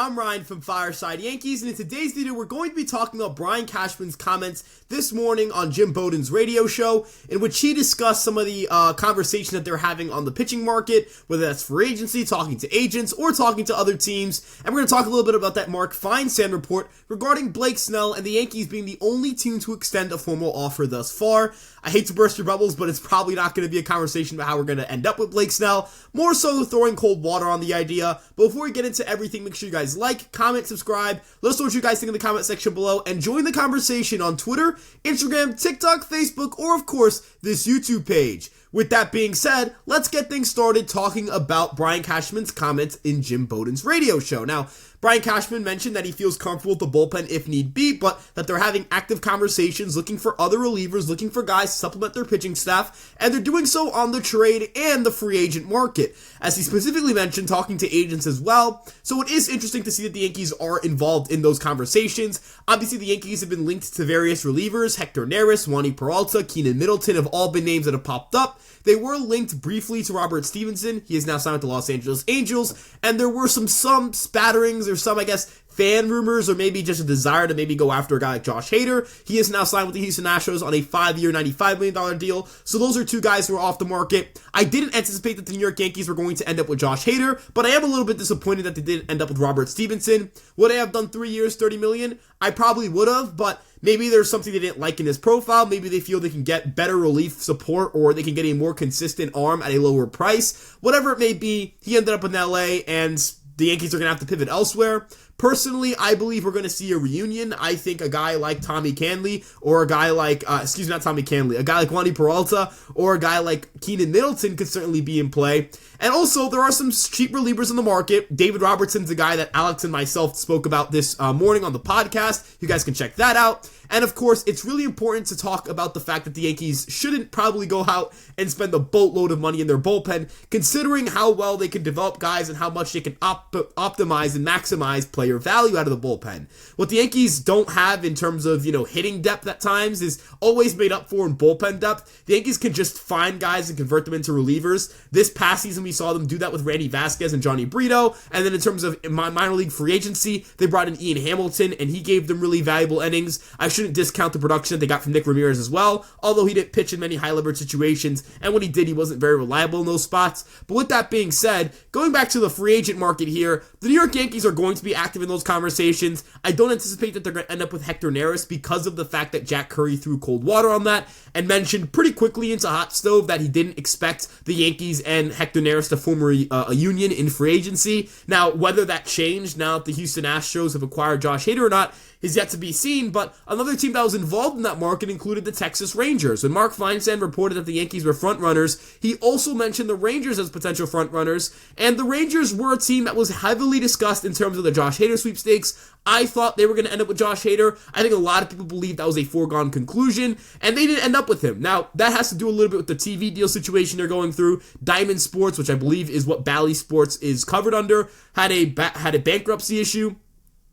I'm Ryan from Fireside Yankees, and in today's video, we're going to be talking about Brian Cashman's comments this morning on Jim Bowden's radio show, in which he discussed some of the conversation that they're having on the pitching market, whether that's free agency, talking to agents, or talking to other teams. And we're going to talk a little bit about that Mark Feinsand report regarding Blake Snell and the Yankees being the only team to extend a formal offer thus far. I hate to burst your bubbles, but it's probably not going to be a conversation about how we're going to end up with Blake Snell, more so throwing cold water on the idea. But before we get into everything, make sure you guys like, comment, subscribe, let us know what you guys think in the comment section below, and join the conversation on Twitter, Instagram, TikTok, Facebook, or of course, this YouTube page. With that being said, let's get things started talking about Brian Cashman's comments in Jim Bowden's radio show. Now, Brian Cashman mentioned that he feels comfortable with the bullpen if need be, but that they're having active conversations, looking for other relievers, looking for guys to supplement their pitching staff, and they're doing so on the trade and the free agent market, as he specifically mentioned, talking to agents as well. So it is interesting to see that the Yankees are involved in those conversations. Obviously, the Yankees have been linked to various relievers. Hector Neris, Wandy Peralta, Keenan Middleton have all been names that have popped up. They were linked briefly to Robert Stevenson. He is now signed with the Los Angeles Angels, and there were some spatterings or some, I guess, fan rumors, or maybe just a desire to maybe go after a guy like Josh Hader. He is now signed with the Houston Astros on a 5-year, $95 million deal. So those are two guys who are off the market. I didn't anticipate that the New York Yankees were going to end up with Josh Hader, but I am a little bit disappointed that they didn't end up with Robert Stevenson. Would I have done 3 years, $30 million? I probably would have, but maybe there's something they didn't like in his profile. Maybe they feel they can get better relief support, or they can get a more consistent arm at a lower price. Whatever it may be, he ended up in LA, and the Yankees are going to have to pivot elsewhere. Personally, I believe we're going to see a reunion. I think a guy like Tommy Canley, or a guy like, a guy like Wandy Peralta, or a guy like Keenan Middleton could certainly be in play. And also, there are some cheap relievers in the market. David Robertson's a guy that Alex and myself spoke about this morning on the podcast. You guys can check that out. And of course, it's really important to talk about the fact that the Yankees shouldn't probably go out and spend a boatload of money in their bullpen, considering how well they can develop guys and how much they can optimize and maximize player value out of the bullpen. What the Yankees don't have in terms of, hitting depth at times is always made up for in bullpen depth. The Yankees can just find guys and convert them into relievers. This past season, we saw them do that with Randy Vasquez and Johnny Brito. And then in terms of minor league free agency, they brought in Ian Hamilton, and he gave them really valuable innings. I shouldn't discount the production that they got from Nick Ramirez as well, although he didn't pitch in many high-leverage situations, and when he did, he wasn't very reliable in those spots. But with that being said, going back to the free agent market here, the New York Yankees are going to be active in those conversations. I don't anticipate that they're going to end up with Hector Neris because of the fact that Jack Curry threw cold water on that and mentioned pretty quickly into Hot Stove that he didn't expect the Yankees and Hector Neris to form a union in free agency. Now, whether that changed now that the Houston Astros have acquired Josh Hader or not is yet to be seen, but another team that was involved in that market included the Texas Rangers. When Mark Feinsand reported that the Yankees were frontrunners, he also mentioned the Rangers as potential frontrunners, and the Rangers were a team that was heavily discussed in terms of the Josh Hader sweepstakes. I thought they were going to end up with Josh Hader. I think a lot of people believe that was a foregone conclusion, and they didn't end up with him. Now, that has to do a little bit with the TV deal situation they're going through. Diamond Sports, which I believe is what Bally Sports is covered under, had a bankruptcy issue.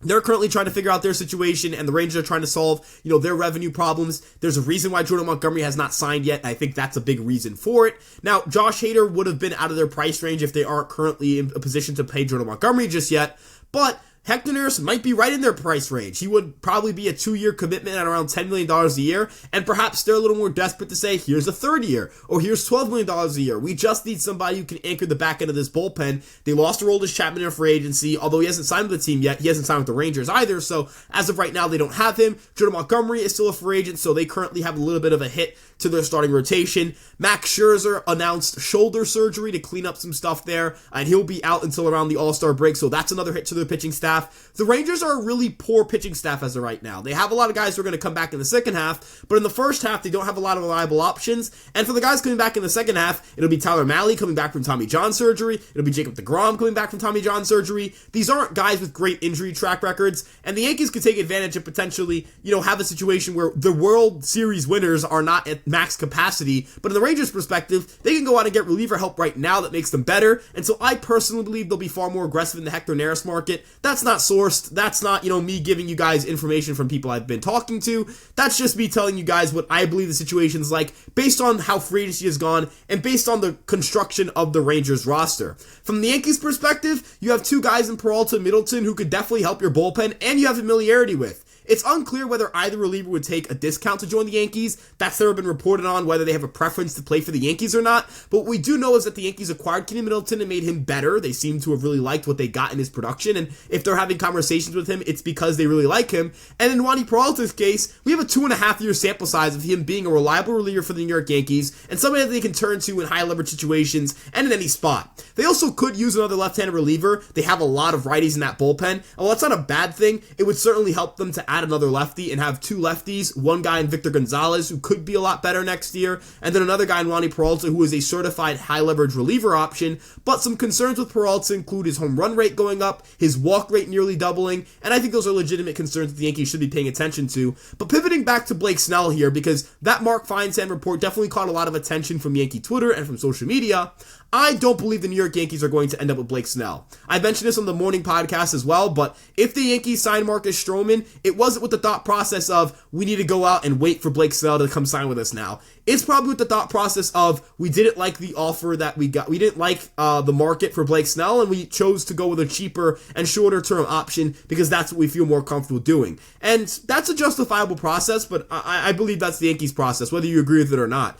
They're currently trying to figure out their situation, and the Rangers are trying to solve, their revenue problems. There's a reason why Jordan Montgomery has not signed yet, and I think that's a big reason for it. Now, Josh Hader would have been out of their price range if they aren't currently in a position to pay Jordan Montgomery just yet, but Hector Neris might be right in their price range. He would probably be a 2-year commitment at around $10 million a year, and perhaps they're a little more desperate to say, here's a third year, or here's $12 million a year. We just need somebody who can anchor the back end of this bullpen. They lost Aroldis Chapman in free agency, although he hasn't signed with the team yet. He hasn't signed with the Rangers either, so as of right now, they don't have him. Jordan Montgomery is still a free agent, so they currently have a little bit of a hit to their starting rotation. Max Scherzer announced shoulder surgery to clean up some stuff there, and he'll be out until around the All-Star break, so that's another hit to their pitching staff. The Rangers are a really poor pitching staff as of right now. They have a lot of guys who are going to come back in the second half, but in the first half, they don't have a lot of reliable options. And for the guys coming back in the second half, it'll be Tyler Mahle coming back from Tommy John surgery. It'll be Jacob deGrom coming back from Tommy John surgery. These aren't guys with great injury track records, and the Yankees could take advantage and potentially, have a situation where the World Series winners are not at max capacity, but in the Rangers' perspective, they can go out and get reliever help right now that makes them better, and so I personally believe they'll be far more aggressive in the Hector Neris market. That's not sourced. That's not, me giving you guys information from people I've been talking to. That's just me telling you guys what I believe the situation's like based on how free agency has gone and based on the construction of the Rangers roster. From the Yankees perspective, you have two guys in Peralta and Middleton who could definitely help your bullpen and you have familiarity with. It's unclear whether either reliever would take a discount to join the Yankees. That's never been reported on, whether they have a preference to play for the Yankees or not. But what we do know is that the Yankees acquired Kenny Middleton and made him better. They seem to have really liked what they got in his production. And if they're having conversations with him, it's because they really like him. And in Wandy Peralta's case, we have a 2.5-year sample size of him being a reliable reliever for the New York Yankees and somebody that they can turn to in high leverage situations and in any spot. They also could use another left-handed reliever. They have a lot of righties in that bullpen. And while that's not a bad thing, it would certainly help them to add another lefty and have two lefties, one guy in Victor Gonzalez who could be a lot better next year, and then another guy in Wandy Peralta who is a certified high leverage reliever option. But some concerns with Peralta include his home run rate going up, his walk rate nearly doubling, and I think those are legitimate concerns that the Yankees should be paying attention to. But pivoting back to Blake Snell here, because that Mark Feinsand report definitely caught a lot of attention from Yankee Twitter and from social media. I don't believe the New York Yankees are going to end up with Blake Snell. I mentioned this on the morning podcast as well, but if the Yankees sign Marcus Stroman, it wasn't with the thought process of we need to go out and wait for Blake Snell to come sign with us now. It's probably with the thought process of we didn't like the offer that we got. We didn't like the market for Blake Snell, and we chose to go with a cheaper and shorter term option because that's what we feel more comfortable doing. And that's a justifiable process, but I believe that's the Yankees process, whether you agree with it or not.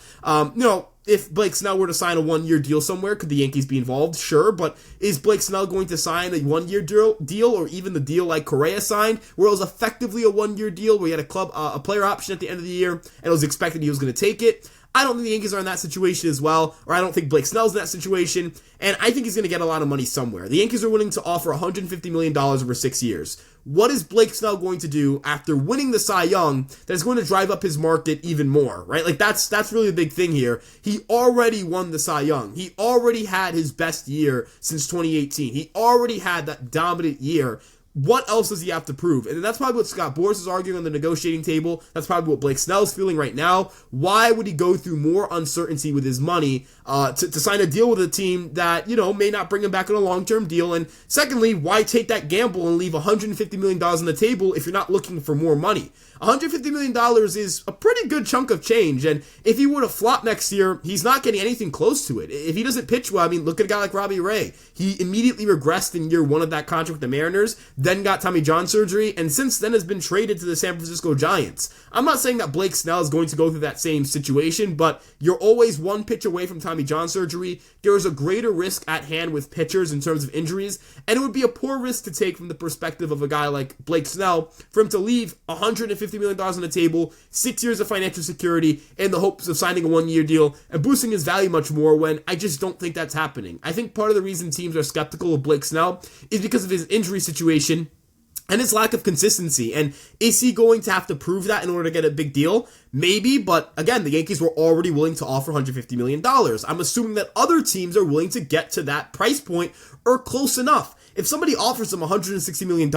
If Blake Snell were to sign a 1-year deal somewhere, could the Yankees be involved? Sure, but is Blake Snell going to sign a 1-year deal or even the deal like Correa signed, where it was effectively a 1-year deal where he had a player option at the end of the year and it was expected he was going to take it? I don't think the Yankees are in that situation as well, or I don't think Blake Snell's in that situation, and I think he's going to get a lot of money somewhere. The Yankees are willing to offer $150 million over 6 years. What is Blake Snell going to do after winning the Cy Young that is going to drive up his market even more, right? Like that's really the big thing here. He already won the Cy Young. He already had his best year since 2018. He already had that dominant year. What else does he have to prove? And that's probably what Scott Boras is arguing on the negotiating table. That's probably what Blake Snell is feeling right now. Why would he go through more uncertainty with his money to sign a deal with a team that, may not bring him back on a long-term deal? And secondly, why take that gamble and leave $150 million on the table if you're not looking for more money? $150 million is a pretty good chunk of change, and if he were to flop next year, he's not getting anything close to it. If he doesn't pitch well, look at a guy like Robbie Ray. He immediately regressed in year one of that contract with the Mariners, then got Tommy John surgery, and since then has been traded to the San Francisco Giants. I'm not saying that Blake Snell is going to go through that same situation, but you're always one pitch away from Tommy John surgery. There is a greater risk at hand with pitchers in terms of injuries, and it would be a poor risk to take from the perspective of a guy like Blake Snell for him to leave $150 million on the table, 6 years of financial security, in the hopes of signing a 1-year deal and boosting his value much more when I just don't think that's happening. I think part of the reason teams are skeptical of Blake Snell is because of his injury situation and his lack of consistency. And is he going to have to prove that in order to get a big deal? Maybe, but again, the Yankees were already willing to offer $150 million. I'm assuming that other teams are willing to get to that price point or close enough. If somebody offers him $160 million,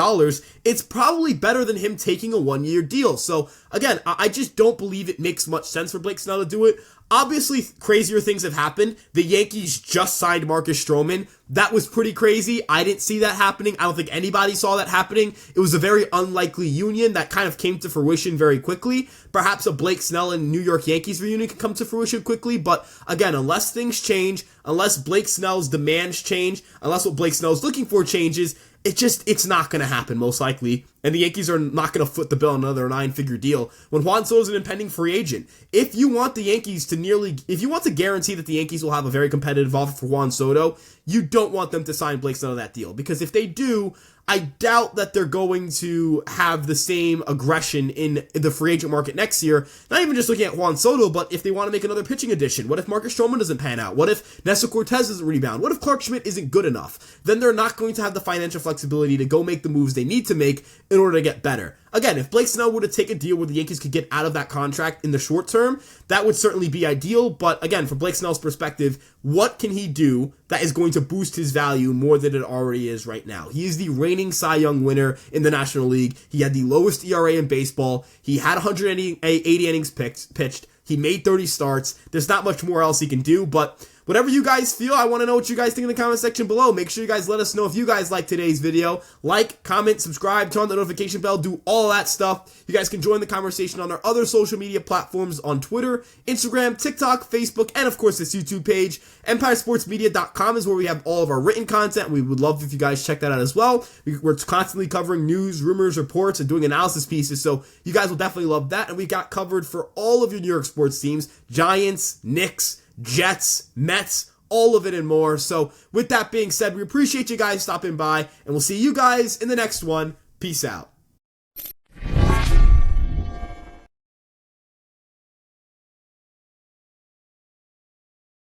it's probably better than him taking a 1-year deal. So again, I just don't believe it makes much sense for Blake Snell to do it. Obviously, crazier things have happened. The Yankees just signed Marcus Stroman. That was pretty crazy. I didn't see that happening. I don't think anybody saw that happening. It was a very unlikely union that kind of came to fruition very quickly. Perhaps a Blake Snell and New York Yankees reunion could come to fruition quickly. But again, unless things change, unless Blake Snell's demands change, unless what Blake Snell's looking for changes, it's not going to happen, most likely. And the Yankees are not going to foot the bill on another 9-figure deal when Juan Soto's an impending free agent. If you want the Yankees if you want to guarantee that the Yankees will have a very competitive offer for Juan Soto, you don't want them to sign Blake Snell to that deal. Because if they do, I doubt that they're going to have the same aggression in the free agent market next year. Not even just looking at Juan Soto, but if they want to make another pitching addition. What if Marcus Stroman doesn't pan out? What if Nestor Cortez doesn't rebound? What if Clark Schmidt isn't good enough? Then they're not going to have the financial flexibility to go make the moves they need to make in order to get better. Again, if Blake Snell were to take a deal where the Yankees could get out of that contract in the short term, that would certainly be ideal. But again, from Blake Snell's perspective, what can he do that is going to boost his value more than it already is right now? He is the reigning Cy Young winner in the National League. He had the lowest ERA in baseball. He had 180 innings pitched. He made 30 starts. There's not much more else he can do, but whatever you guys feel, I want to know what you guys think in the comment section below. Make sure you guys let us know if you guys like today's video. Like, comment, subscribe, turn on the notification bell, do all that stuff. You guys can join the conversation on our other social media platforms on Twitter, Instagram, TikTok, Facebook, and of course this YouTube page. EmpireSportsMedia.com is where we have all of our written content. We would love if you guys check that out as well. We're constantly covering news, rumors, reports, and doing analysis pieces, so you guys will definitely love that. And we got covered for all of your New York sports teams: Giants, Knicks, Jets, Mets, all of it and more. So with that being said, we appreciate you guys stopping by, and we'll see you guys in the next one. Peace out.